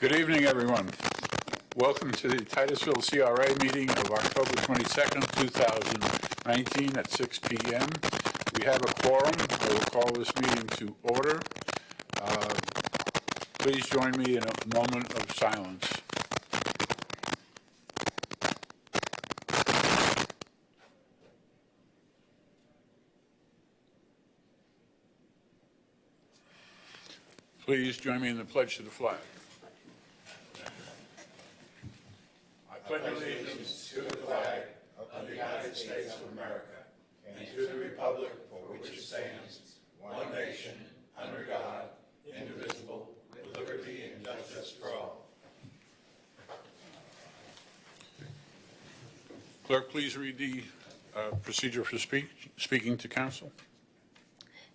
Good evening, everyone. Welcome to the Titusville CRA meeting of October 22nd, 2019 at 6 p.m. We have a quorum. I will call this meeting to order. Please join me in a moment of silence. Please join me in the pledge to the flag. I pledge allegiance to the flag of the United States of America and to the republic for which it stands, one nation, under God, indivisible, with liberty and justice for all. Clerk, please read the procedure for speaking to council.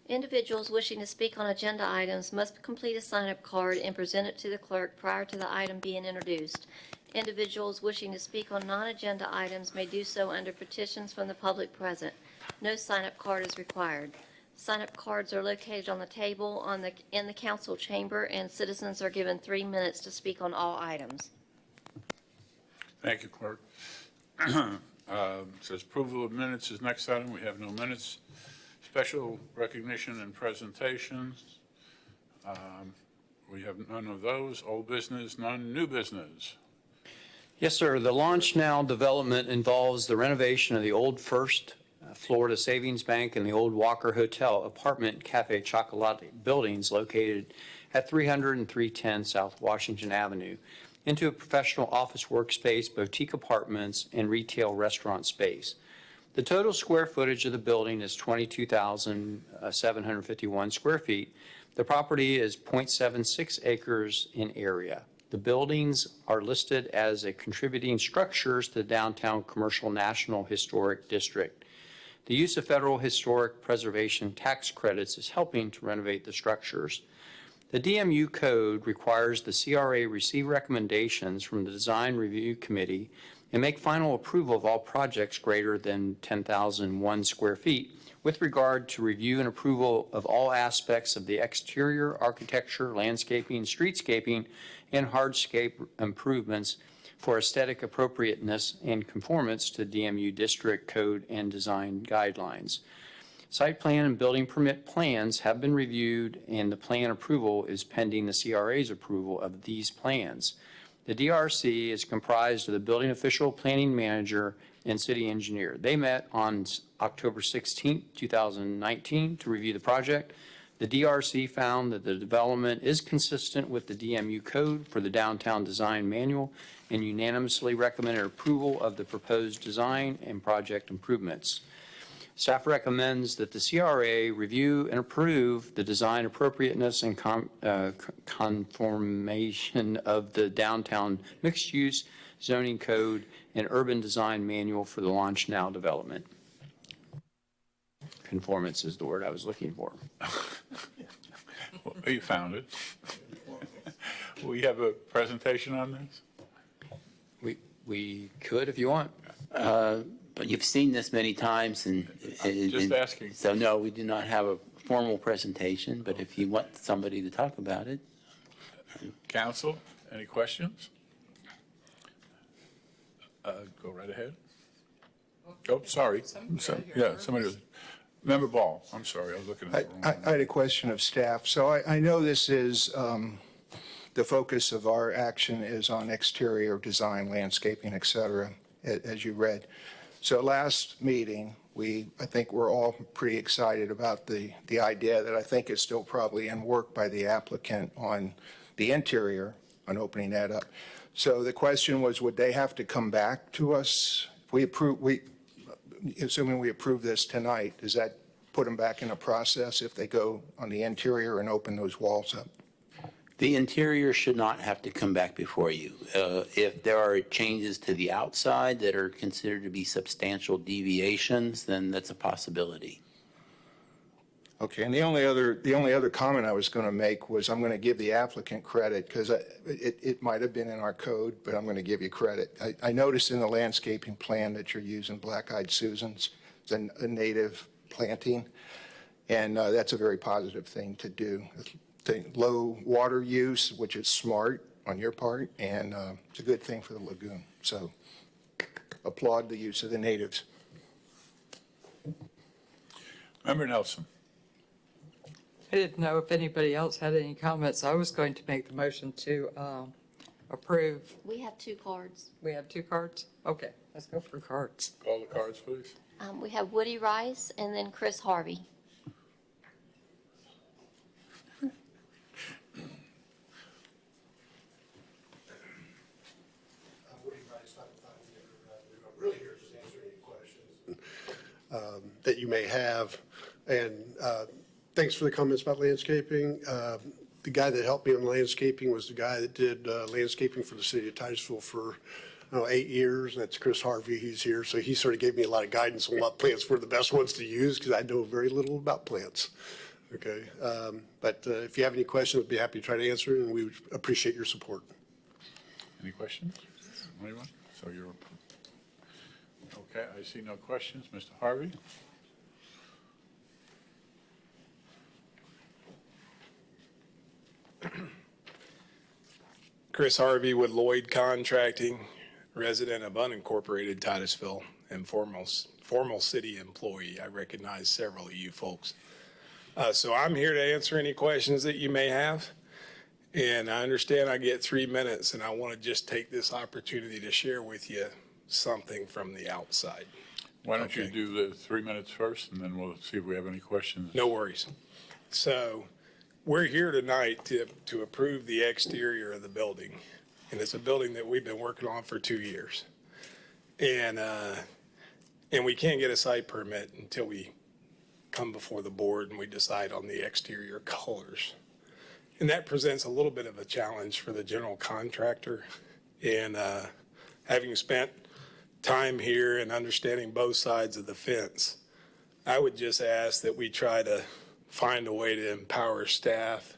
Individuals wishing to speak on agenda items must complete a sign-up card and present it to the clerk prior to the item being introduced. Individuals wishing to speak on non-agenda items may do so under petitions from the public present. No sign-up card is required. Sign-up cards are located on the table in the council chamber, and citizens are given 3 minutes to speak on all items. Thank you, Clerk. Says approval of minutes is next item. We have no minutes. Special recognition and presentations. We have none of those. Old business, none. New business. Yes, sir. The Launch Now development involves the renovation of the old First Florida Savings Bank and the old Walker Hotel apartment Cafe Chocolate buildings located at 300 and 310 South Washington Avenue into a professional office workspace, boutique apartments, and retail restaurant space. The total square footage of the building is 22,751 square feet. The property is 0.76 acres in area. The buildings are listed as a contributing structures to the Downtown Commercial National Historic District. The use of federal historic preservation tax credits is helping to renovate the structures. The DMU code requires the CRA receive recommendations from the Design Review Committee and make final approval of all projects greater than 10,001 square feet with regard to review and approval of all aspects of the exterior architecture, landscaping, streetscaping, and hardscape improvements for aesthetic appropriateness and conformance to DMU district code and design guidelines. Site plan and building permit plans have been reviewed, and the plan approval is pending the CRA's approval of these plans. The DRC is comprised of the building official, planning manager, and city engineer. They met on October 16, 2019 to review the project. The DRC found that the development is consistent with the DMU code for the downtown design manual and unanimously recommended approval of the proposed design and project improvements. Staff recommends that the CRA review and approve the design appropriateness and conformation of the downtown mixed-use zoning code and urban design manual for the Launch Now development. Conformance is the word I was looking for. Well, you found it. We have a presentation on this? We could if you want. But you've seen this many times, and Just asking. So no, we do not have a formal presentation, but if you want somebody to talk about it. Council, any questions? Go right ahead. Oh, sorry. Somebody was, Member Ball, I'm sorry, I was looking at the wrong one. I had a question of staff. So I know this is, the focus of our action is on exterior design, landscaping, et cetera, as you read. So last meeting, I think we're all pretty excited about the idea that I think is still probably in work by the applicant on the interior, on opening that up. So the question was, would they have to come back to us? Assuming we approve this tonight, does that put them back in a process if they go on the interior and open those walls up? The interior should not have to come back before you. If there are changes to the outside that are considered to be substantial deviations, then that's a possibility. Okay, and the only other comment I was going to make was I'm going to give the applicant credit because it might have been in our code, but I'm going to give you credit. I noticed in the landscaping plan that you're using black-eyed Susans, it's a native planting, and that's a very positive thing to do. Low water use, which is smart on your part, and it's a good thing for the lagoon. So applaud the use of the natives. Member Nelson. I didn't know if anybody else had any comments. I was going to make the motion to approve. We have 2 cards. We have 2 cards? Okay, let's go for cards. Call the cards, please. We have Woody Rice and then Chris Harvey. Really here just answer any questions that you may have. And thanks for the comments about landscaping. The guy that helped me on landscaping was the guy that did landscaping for the city of Titusville for 8 years. That's Chris Harvey. He's here. So he sort of gave me a lot of guidance on what plants were the best ones to use because I know very little about plants. Okay. But if you have any questions, I'd be happy to try to answer, and we would appreciate your support. Any questions? Anyone? So you're, okay, I see no questions. Mr. Harvey? Chris Harvey with Lloyd Contracting, resident of unincorporated Titusville and formal city employee. I recognize several of you folks. So I'm here to answer any questions that you may have. And I understand I get 3 minutes, and I want to just take this opportunity to share with you something from the outside. Why don't you Okay. do the 3 minutes first, and then we'll see if we have any questions. No worries. So we're here tonight to approve the exterior of the building. And it's a building that we've been working on for 2 years. And we can't get a site permit until we come before the board and we decide on the exterior colors. And that presents a little bit of a challenge for the general contractor. And having spent time here and understanding both sides of the fence, I would just ask that we try to find a way to empower staff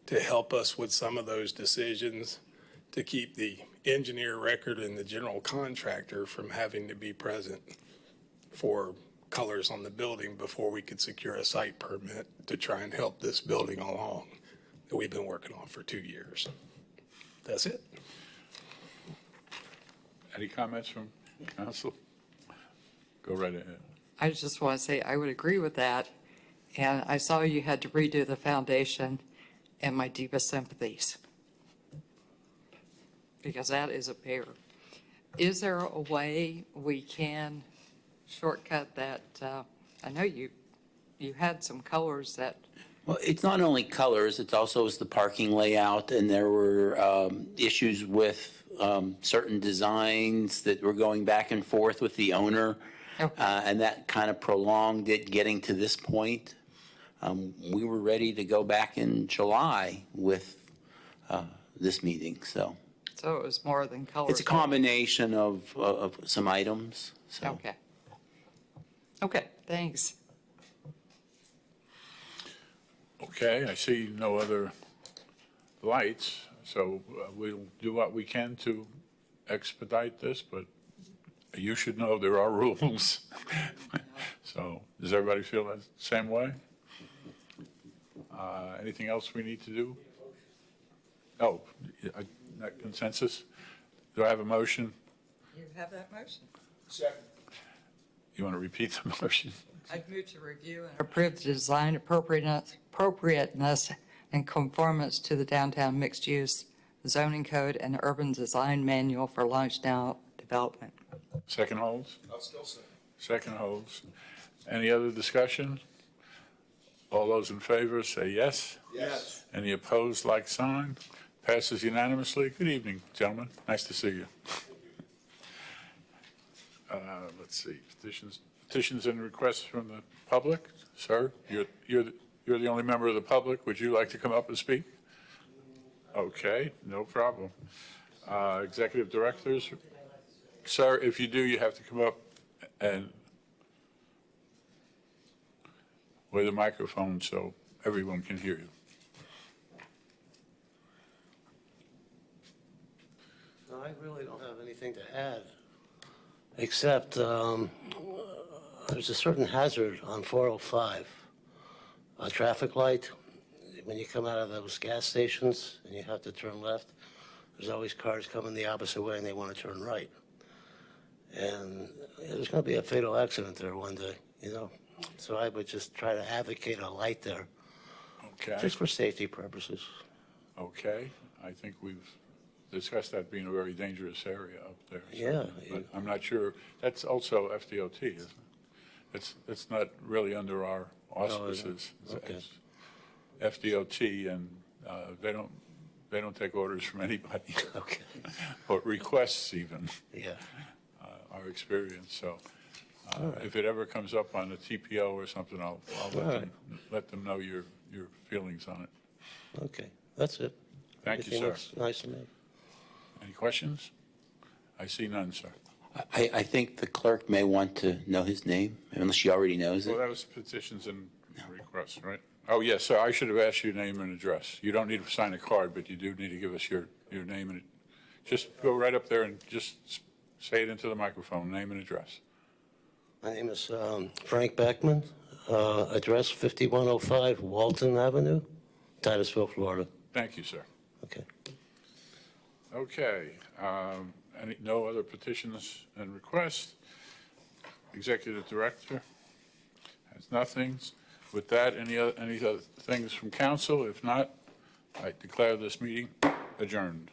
to help us with some of those decisions, to keep the engineer record and the general contractor from having to be present for colors on the building before we could secure a site permit to try and help this building along that we've been working on for 2 years. That's it. Any comments from council? Go right ahead. I just want to say I would agree with that. And I saw you had to redo the foundation, and my deepest sympathies. Because that is a pair. Is there a way we can shortcut that? I know you had some colors that, Well, it's not only colors, it's also the parking layout, and there were issues with certain designs that were going back and forth with the owner, Okay. and that kind of prolonged it getting to this point. We were ready to go back in July with this meeting, so. so it was more than colors. It's a combination of some items, so. Okay. Okay, thanks. Okay, I see no other lights, so we'll do what we can to expedite this, but you should know there are rules. So, does everybody feel that same way? Anything else we need to do? Oh, not consensus? Do I have a motion? You have that motion. You want to repeat the motion? I'd move to review and approve the design appropriateness and conformance to the downtown mixed-use zoning code and urban design manual for Longstown development. Second holds? I'll still say. Second holds. Any other discussion? All those in favor say yes. Yes. Any opposed, like sign. Passes unanimously. Good evening, gentlemen. Nice to see you. Let's see, petitions and requests from the public. Sir, you're the only member of the public. Would you like to come up and speak? Okay, no problem. Executive directors. Sir, if you do, you have to come up and with a microphone so everyone can hear you. No, I really don't have anything to add, except there's a certain hazard on 405, a traffic light, when you come out of those gas stations and you have to turn left. there's always cars coming the opposite way and they want to turn right. And there's going to be a fatal accident there one day, you know? So I would just try to advocate a light there, Okay, just for safety purposes. okay. I think we've discussed that being a very dangerous area up there. Yeah. But I'm not sure, that's also FDOT, isn't it? It's not really under our auspices. Okay. It's FDOT, and they don't take orders from anybody, Okay, or requests even, yeah. our experience. So if it ever comes up on the TPO or something, I'll let them know your feelings on it. Okay, that's it. Thank you, Everything sir. looks nice to me. Any questions? I see none, sir. I think the clerk may want to know his name, unless she already knows Well, it. that was petitions and requests, right? Oh, yes, sir, I should have asked you name and address. You don't need to sign a card, but you do need to give us your name and, just go right up there and just say it into the microphone, name and address. My name is Frank Beckman, address 5105 Walton Avenue, Titusville, Florida. Thank you, sir. Okay. Okay, no other petitions and requests? Executive Director has nothing. With that, any other things from council? If not, I declare this meeting adjourned.